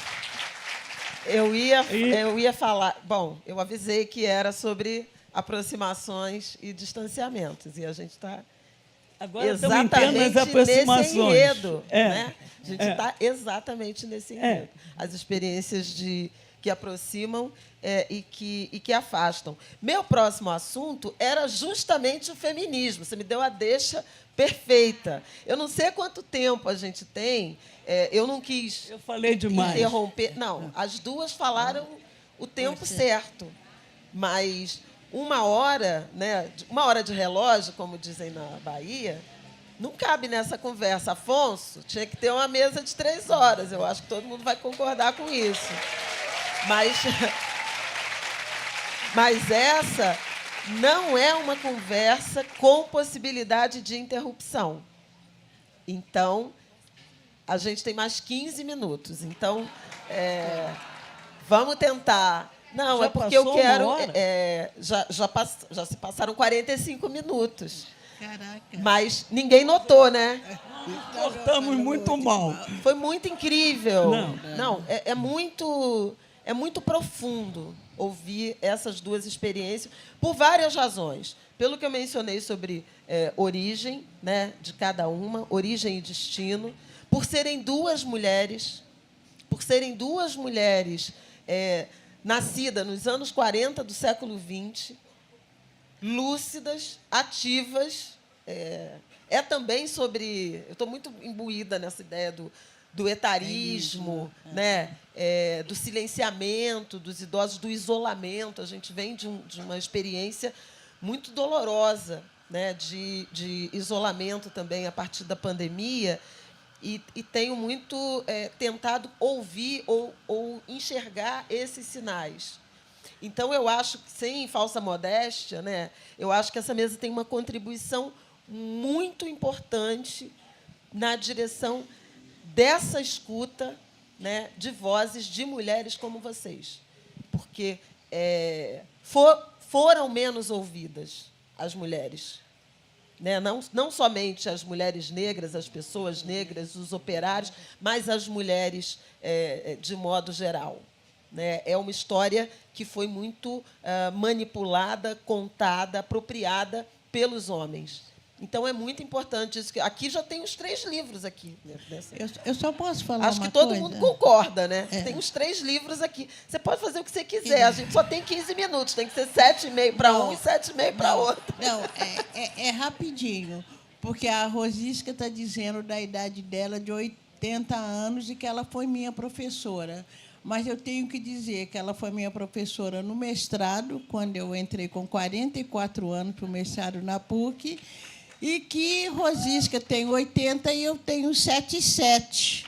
Eu ia falar... Bom, eu avisei que era sobre aproximações e distanciamentos, e a gente está agora exatamente nesse enredo. Né? A gente está exatamente nesse enredo. As experiências que aproximam e que afastam. Meu próximo assunto era justamente o feminismo. Você me deu a deixa perfeita. Eu não sei quanto tempo a gente tem. Eu não quis eu falei demais. Interromper. Não, as duas falaram o tempo certo. Mas 1 hora, né, 1 hora de relógio, como dizem na Bahia, não cabe nessa conversa. Afonso, tinha que ter uma mesa de 3 horas. Eu acho que todo mundo vai concordar com isso. Mas essa não é uma conversa com possibilidade de interrupção. Então, a gente tem mais 15 minutos. Então, vamos tentar. Não, já é porque eu quero... Já se passaram 45 minutos. Caraca. Mas ninguém notou, né? Cortamos muito mal. Foi muito incrível. Não. É muito profundo ouvir essas duas experiências por várias razões. Pelo que eu mencionei sobre origem, né, de cada uma, origem e destino, por serem duas mulheres, nascidas nos anos 40 do século XX, lúcidas, ativas. Também sobre... Eu estou muito imbuída nessa ideia do etarismo, né? Do silenciamento dos idosos, do isolamento. A gente vem de uma experiência muito dolorosa, né? de isolamento também a partir da pandemia, e tenho muito tentado ouvir ou enxergar esses sinais. Então, eu acho que, sem falsa modéstia, né, eu acho que essa mesa tem uma contribuição muito importante na direção dessa escuta, né, de vozes de mulheres como vocês. Porque foram menos ouvidas as mulheres. Né? Não somente as mulheres negras, as pessoas negras, os operários, mas as mulheres de modo geral. Né? É uma história que foi muito manipulada, contada, apropriada pelos homens. Então, é muito importante isso. Aqui já tem os 3 livros aqui. Eu só posso falar Acho uma que todo coisa? mundo concorda, né? Tem os 3 livros aqui. Você pode fazer o que você quiser. A gente só tem 15 minutos. Tem que ser 7,5 para um e 7,5 para outro. Não, é rapidinho. Porque a Rosisca está dizendo da idade dela de 80 anos e que ela foi minha professora. Mas eu tenho que dizer que ela foi minha professora no mestrado, quando eu entrei com 44 anos para o mestrado na PUC, e que Rosisca tem 80 e eu tenho 77.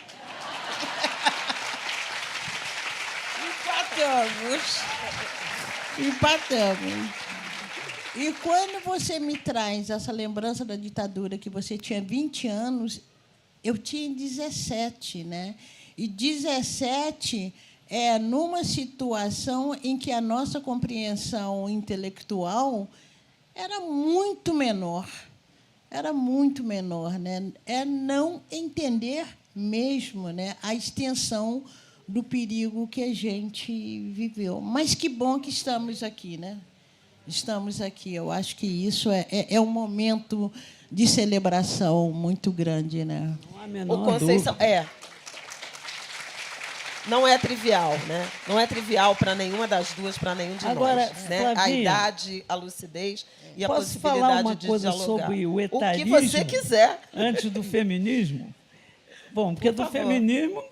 Empatamos. E quando você me traz essa lembrança da ditadura, que você tinha 20 anos, eu tinha 17, né? E 17 é numa situação em que a nossa compreensão intelectual era muito menor. Era muito menor, né? É não entender mesmo, né, a extensão do perigo que a gente viveu. Mas que bom que estamos aqui, né? Estamos aqui. Eu acho que isso é um momento de celebração muito grande, né? Não há menor O Conceição dúvida. não é trivial, né? Não é trivial para nenhuma das duas, para nenhum de Agora, nós. Né? A Flavinha, idade, a lucidez e a posso falar possibilidade uma de coisa dialogar. sobre o que etarismo? você quiser. Antes do feminismo? Bom, porque Por do favor. feminismo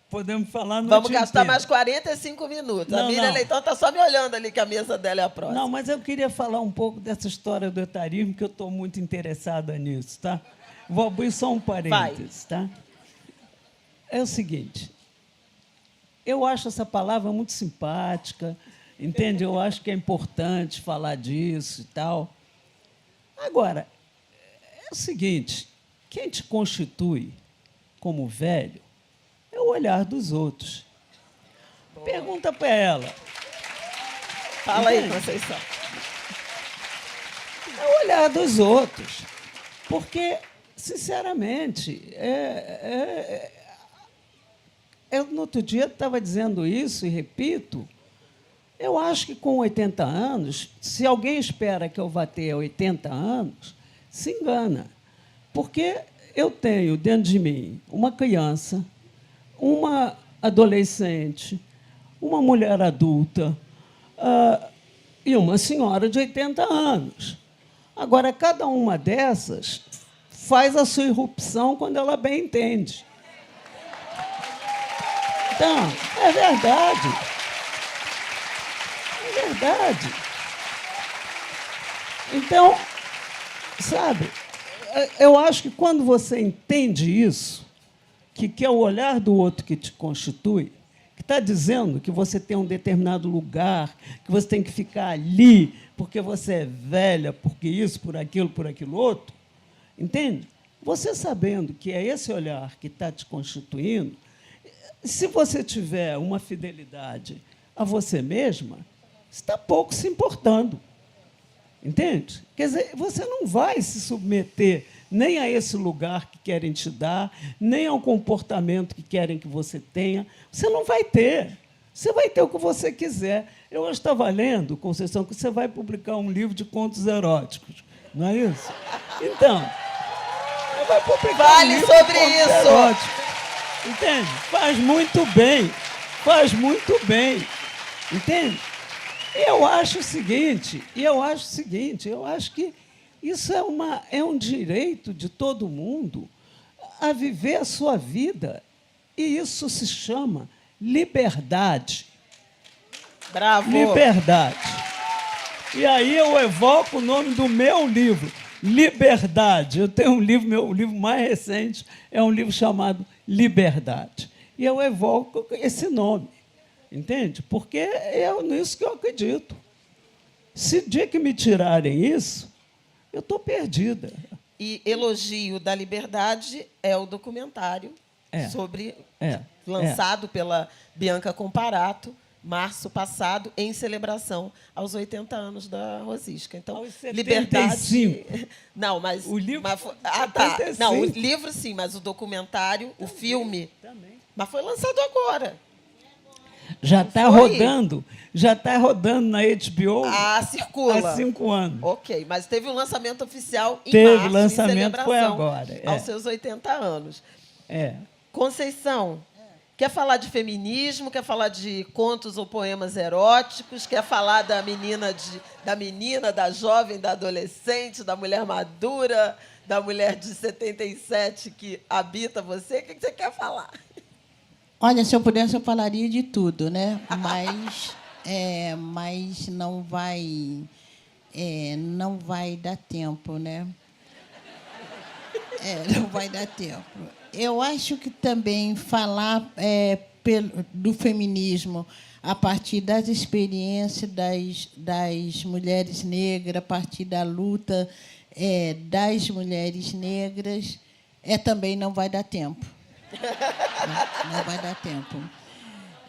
podemos falar no Vamos gastar mais 45 minutos. Não, a Miriam não. Leitão está só me olhando ali, que a mesa dela é a próxima. Não, mas eu queria falar um pouco dessa história do etarismo, que eu estou muito interessada nisso, tá? Vou abrir só um parênteses, tá? É o seguinte, eu acho essa palavra muito simpática, entende? Eu acho que é importante falar disso e tal. Agora, é o seguinte, quem te constitui como velho é o olhar dos outros. Pergunta para ela. Fala aí, Entende? Conceição. É o olhar dos outros. Porque, sinceramente, eu no outro dia estava dizendo isso e repito, eu acho que com 80 anos, se alguém espera que eu vá ter 80 anos, se engana. Porque eu tenho dentro de mim uma criança, uma adolescente, uma mulher adulta e uma senhora de 80 anos. Agora, cada uma dessas faz a sua irrupção quando ela bem entende. Então, é verdade. É verdade. Então, sabe, eu acho que quando você entende isso, que é o olhar do outro que te constitui, que está dizendo que você tem um determinado lugar, que você tem que ficar ali porque você é velha, porque isso, por aquilo outro, entende? Você sabendo que é esse olhar que está te constituindo, se você tiver uma fidelidade a você mesma, está pouco se importando. Entende? Quer dizer, você não vai se submeter nem a esse lugar que querem te dar, nem ao comportamento que querem que você tenha. Você não vai ter. Você vai ter o que você quiser. Eu hoje estava lendo, Conceição, que você vai publicar um livro de contos eróticos. Não é isso? Então, você vai publicar Fale um livro sobre de contos isso. eróticos. Entende? Faz muito bem. Faz muito bem. Entende? E eu acho o seguinte, eu acho que isso é um direito de todo mundo a viver a sua vida. E isso se chama liberdade. Bravo. Liberdade. E aí eu evoco o nome do meu livro, Liberdade. Eu tenho um livro, meu livro mais recente é um livro chamado Liberdade. E eu evoco esse nome. Entende? Porque é nisso que eu acredito. Se o dia que me tirarem isso, eu estou perdida. E Elogio da Liberdade é o documentário lançado pela Bianca Comparato, março passado, em celebração aos 80 anos da Rosisca. Então, aos 75. Liberdade. Não, mas o livro. tá. Não, o livro sim, mas o documentário, o filme. Também. Mas foi lançado agora. Já está rodando na HBO circula. há 5 anos. Ok, mas teve um lançamento oficial em Teve, março, lançamento em celebração foi agora. aos seus 80 anos. É. Conceição, quer falar de feminismo, quer falar de contos ou poemas eróticos, quer falar da menina, da jovem, da adolescente, da mulher madura, da mulher de 77 que habita você? O que você quer falar? Olha, se eu pudesse, eu falaria de tudo, né? Mas não vai dar tempo, né? Não vai dar tempo. Eu acho que também falar do feminismo a partir das experiências das mulheres negras, a partir da luta das mulheres negras, também não vai dar tempo. Não vai dar tempo.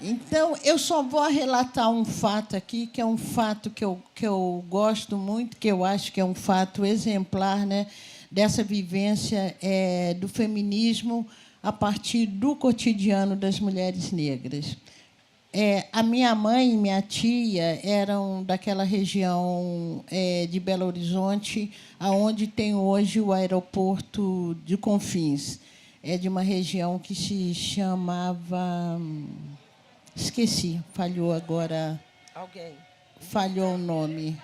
Então, eu só vou relatar um fato aqui, que é um fato que eu gosto muito, que eu acho que é um fato exemplar, né, dessa vivência do feminismo a partir do cotidiano das mulheres negras. A minha mãe e minha tia eram daquela região de Belo Horizonte, onde tem hoje o aeroporto de Confins. É de uma região que se chamava... Esqueci, falhou agora. Alguém. Falhou o nome.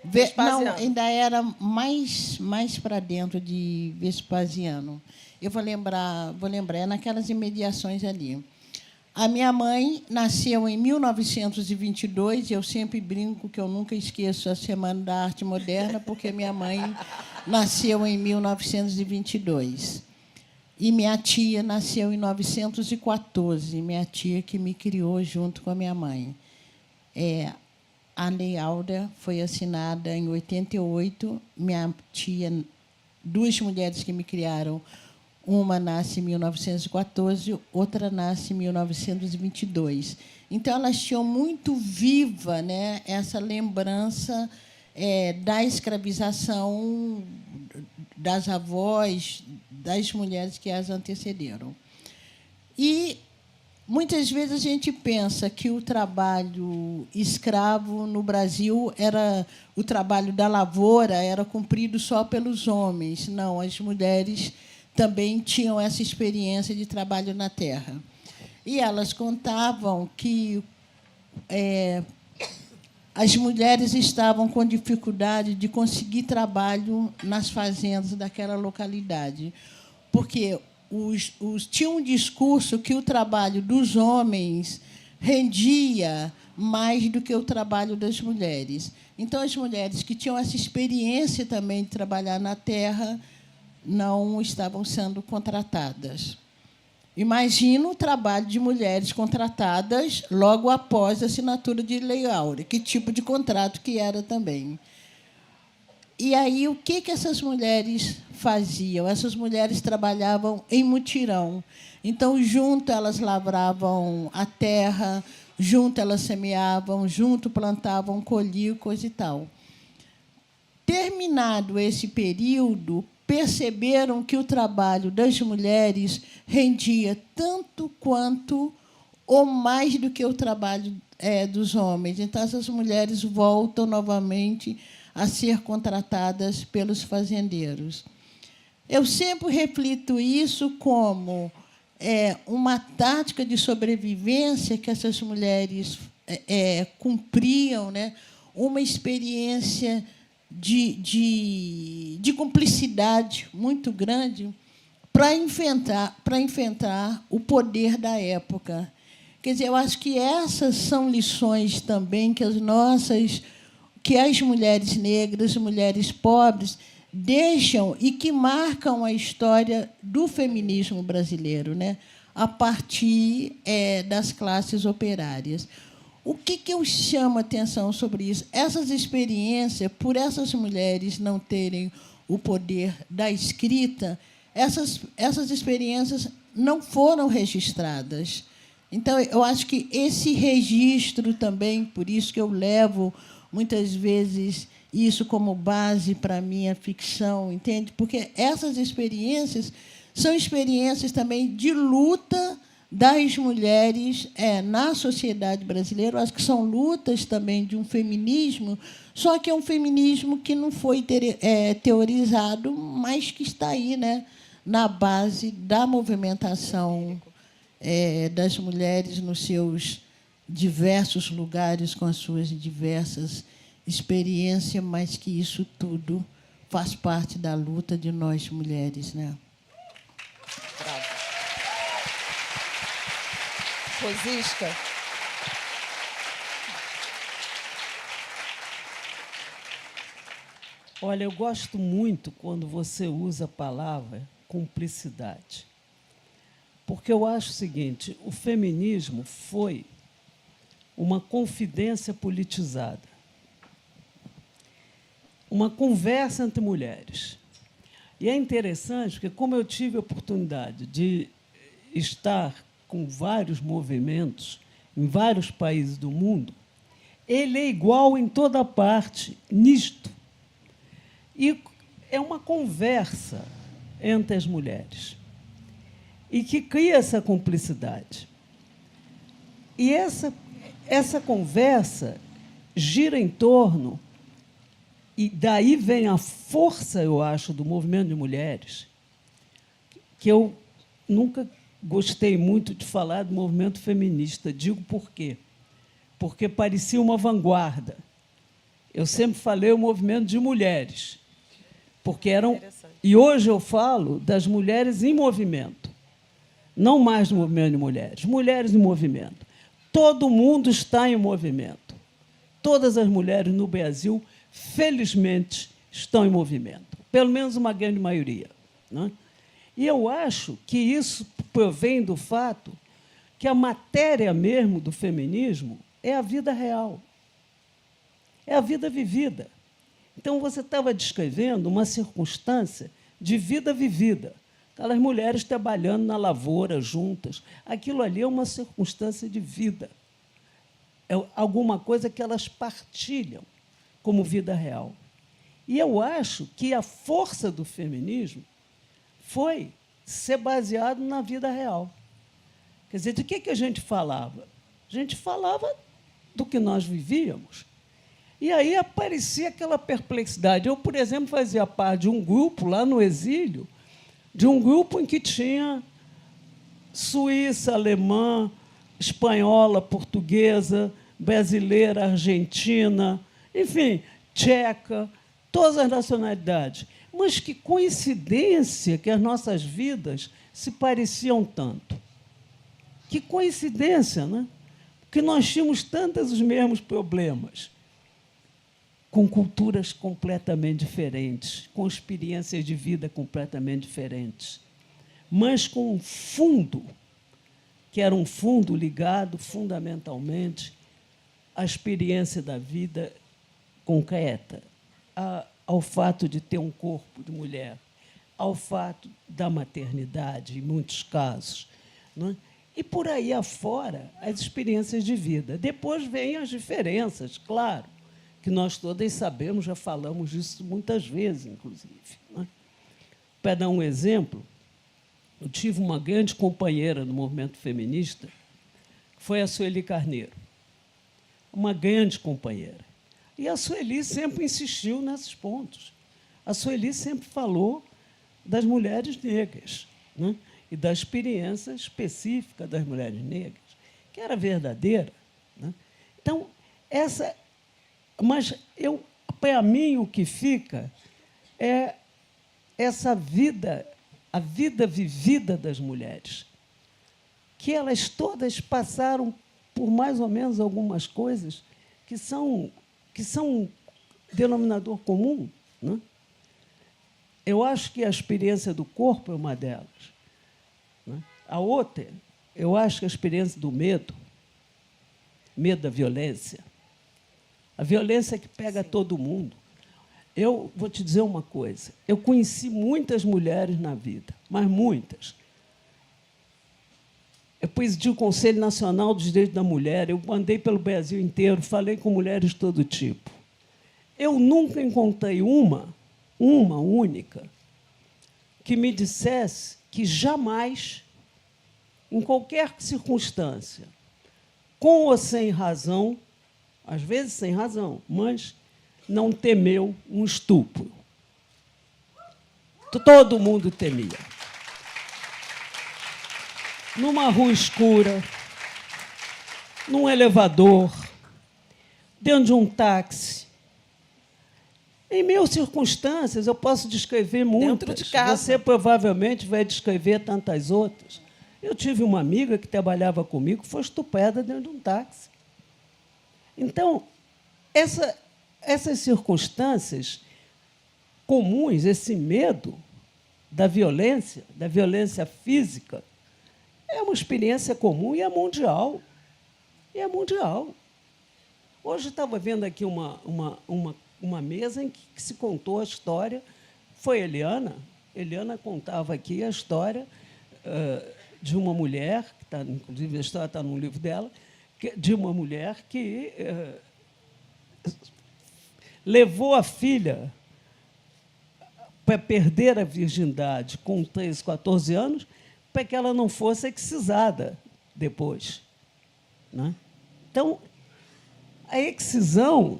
Vespasiano. Não, ainda era mais para dentro de Vespasiano. Eu vou lembrar, é naquelas imediações ali. A minha mãe nasceu em 1922, e eu sempre brinco que eu nunca esqueço a Semana da Arte Moderna, porque minha mãe nasceu em 1922. E minha tia nasceu em 1914, minha tia que me criou junto com a minha mãe. A Lei Áurea foi assinada em 88. Minha tia, 2 mulheres que me criaram, uma nasce em 1914, outra nasce em 1922. Então, elas tinham muito viva, né, essa lembrança da escravização das avós, das mulheres que as antecederam. E, muitas vezes, a gente pensa que o trabalho escravo no Brasil o trabalho da lavoura era cumprido só pelos homens. Não, as mulheres também tinham essa experiência de trabalho na terra. E elas contavam que as mulheres estavam com dificuldade de conseguir trabalho nas fazendas daquela localidade, porque tinha um discurso que o trabalho dos homens rendia mais do que o trabalho das mulheres. Então, as mulheres que tinham essa experiência também de trabalhar na terra não estavam sendo contratadas. Imagina o trabalho de mulheres contratadas logo após a assinatura de Lei Áurea, que tipo de contrato que era também. E aí, o que essas mulheres faziam? Essas mulheres trabalhavam em mutirão. Então, junto elas lavravam a terra, junto elas semeavam, junto plantavam, colhiam, coisa e tal. Terminado esse período, perceberam que o trabalho das mulheres rendia tanto quanto ou mais do que o trabalho dos homens. Então, essas mulheres voltam novamente a ser contratadas pelos fazendeiros. Eu sempre reflito isso como uma tática de sobrevivência que essas mulheres cumpriam, né? Uma experiência de cumplicidade muito grande para enfrentar o poder da época. Quer dizer, eu acho que essas são lições também que as mulheres negras, mulheres pobres, deixam e que marcam a história do feminismo brasileiro, né? a partir das classes operárias. O que eu chamo a atenção sobre isso? Essas experiências, por essas mulheres não terem o poder da escrita, essas experiências não foram registradas. Então, eu acho que esse registro também, por isso que eu levo, muitas vezes, isso como base para a minha ficção, entende? Porque essas experiências são experiências também de luta das mulheres na sociedade brasileira. Eu acho que são lutas também de um feminismo, só que é um feminismo que não foi teorizado, mas que está aí, né, na base da movimentação das mulheres nos seus diversos lugares, com as suas diversas experiências, mas que isso tudo faz parte da luta de nós mulheres, né? Bravo. Rosisca. Olha, eu gosto muito quando você usa a palavra cumplicidade. Porque eu acho o seguinte, o feminismo foi uma confidência politizada, uma conversa entre mulheres. E é interessante, porque, como eu tive a oportunidade de estar com vários movimentos em vários países do mundo, ele é igual em toda parte, nisto. E é uma conversa entre as mulheres, e que cria essa cumplicidade. E essa conversa gira em torno, e daí vem a força, eu acho, do movimento de mulheres, que eu nunca gostei muito de falar do movimento feminista. Digo por quê? Porque parecia uma vanguarda. Eu sempre falei o movimento de mulheres, porque eram... E hoje eu falo das mulheres em movimento, não mais do movimento de mulheres, mulheres em movimento. Todo mundo está em movimento. Todas as mulheres no Brasil, felizmente, estão em movimento, pelo menos uma grande maioria, né? E eu acho que isso provém do fato que a matéria mesmo do feminismo é a vida real, é a vida vivida. Então, você estava descrevendo uma circunstância de vida vivida, aquelas mulheres trabalhando na lavoura juntas. Aquilo ali é uma circunstância de vida, é alguma coisa que elas partilham como vida real. E eu acho que a força do feminismo foi ser baseado na vida real. Quer dizer, de que a gente falava? A gente falava do que nós vivíamos. E aí aparecia aquela perplexidade. Eu, por exemplo, fazia parte de um grupo lá no exílio, de um grupo em que tinha suíça, alemã, espanhola, portuguesa, brasileira, argentina, enfim, tcheca, todas as nacionalidades. Mas que coincidência que as nossas vidas se pareciam tanto. Que coincidência, né? Porque nós tínhamos tantos os mesmos problemas, com culturas completamente diferentes, com experiências de vida completamente diferentes, mas com um fundo, que era um fundo ligado fundamentalmente à experiência da vida concreta, ao fato de ter um corpo de mulher, ao fato da maternidade, em muitos casos, né? E, por aí afora, as experiências de vida. Depois vêm as diferenças, claro, que nós todas sabemos, já falamos disso muitas vezes, inclusive, né? Para dar um exemplo, eu tive uma grande companheira no movimento feminista, que foi a Sueli Carneiro, uma grande companheira. E a Sueli sempre insistiu nesses pontos. A Sueli sempre falou das mulheres negras, né? E da experiência específica das mulheres negras, que era verdadeira, né? Então, mas para mim, o que fica é essa vida, a vida vivida das mulheres, que elas todas passaram por mais ou menos algumas coisas que são denominador comum, né? Eu acho que a experiência do corpo é uma delas, né? A outra, eu acho que a experiência do medo da violência, a violência que pega todo mundo. Eu vou te dizer uma coisa, eu conheci muitas mulheres na vida, mas muitas. Eu presidi o Conselho Nacional dos Direitos da Mulher, eu andei pelo Brasil inteiro, falei com mulheres de todo tipo. Eu nunca encontrei uma única, que me dissesse que jamais, em qualquer circunstância, com ou sem razão, às vezes sem razão, mas não temeu um estupro. Todo mundo temia. Numa rua escura, num elevador, dentro de um táxi. Em mil circunstâncias, eu posso descrever muitas. Dentro de casa. Você provavelmente vai descrever tantas outras. Eu tive uma amiga que trabalhava comigo que foi estuprada dentro de um táxi. Então, essas circunstâncias comuns, esse medo da violência física, é uma experiência comum e é mundial. E é mundial. Hoje estava vendo aqui uma mesa em que se contou a história. Foi Eliana. Eliana contava aqui a história de uma mulher, que tá, inclusive a história está no livro dela, de uma mulher que levou a filha para perder a virgindade com 13, 14 anos, para que ela não fosse excisada depois. Né? Então, a excisão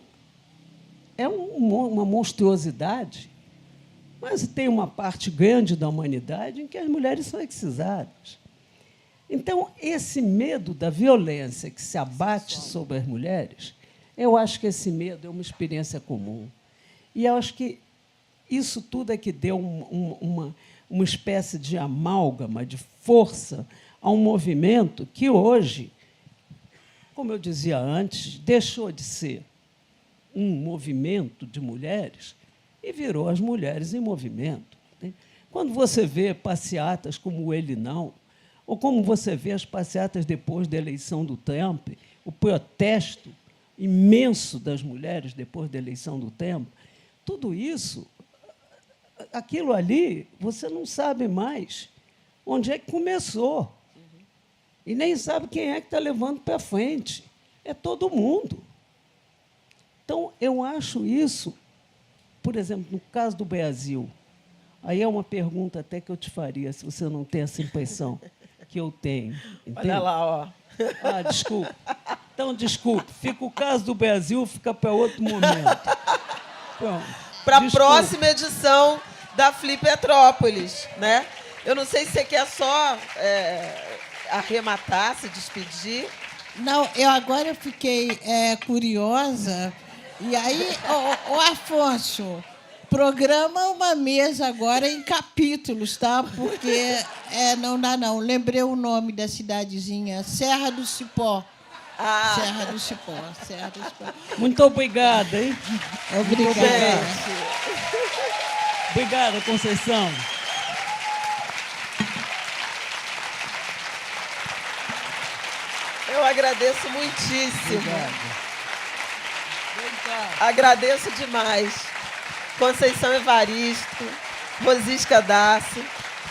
é uma monstruosidade, mas tem uma parte grande da humanidade em que as mulheres são excisadas. Então, esse medo da violência que se abate sobre as mulheres, eu acho que esse medo é uma experiência comum. E eu acho que isso tudo é que deu uma espécie de amálgama, de força a um movimento que hoje, como eu dizia antes, deixou de ser um movimento de mulheres e virou as mulheres em movimento. Quando você vê passeatas como o Ele Não, ou como você vê as passeatas depois da eleição do Trump, o protesto imenso das mulheres depois da eleição do Trump, tudo isso, aquilo ali, você não sabe mais onde é que começou. E nem sabe quem é que está levando para frente. É todo mundo. Então, eu acho isso, por exemplo, no caso do Brasil, aí é uma pergunta até que eu te faria, se você não tem essa impressão que eu tenho. Entende? Olha lá, ó. Ah, desculpa. Então, desculpe. Fica o caso do Brasil, fica para outro momento. Para a próxima edição da Flipetrópolis, né? Eu não sei se você quer só arrematar, se despedir. Não, agora eu fiquei curiosa. E aí, o Afonso, programa uma mesa agora em capítulos, tá? Porque não dá, não. Lembrei o nome da cidadezinha, Serra do Cipó. Ah. Serra do Cipó. Muito obrigada, hein? Obrigada. Obrigada, Conceição. Eu agradeço muitíssimo. Obrigado. Agradeço demais. Conceição Evaristo, Rosisca Darcy.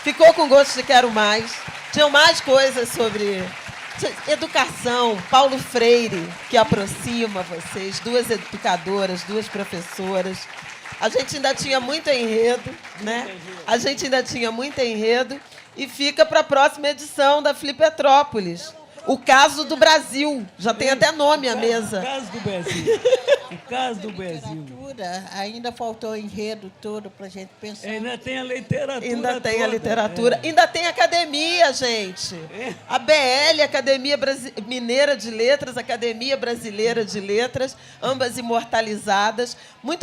Ficou com gosto de quero mais. Tinham mais coisas sobre educação. Paulo Freire, que aproxima vocês. 2 educadoras, 2 professoras. A gente ainda tinha muito enredo, né? A gente ainda tinha muito enredo. E fica para a próxima edição da Flipetrópolis. O caso do Brasil. Já tem até nome a mesa. O caso do Brasil. O caso do Brasil. Ainda faltou o enredo todo para a gente pensar. Ainda tem a literatura. Ainda tem a literatura. Ainda tem a academia, gente. A BL, Academia Mineira de Letras, Academia Brasileira de Letras, ambas imortalizadas. Muito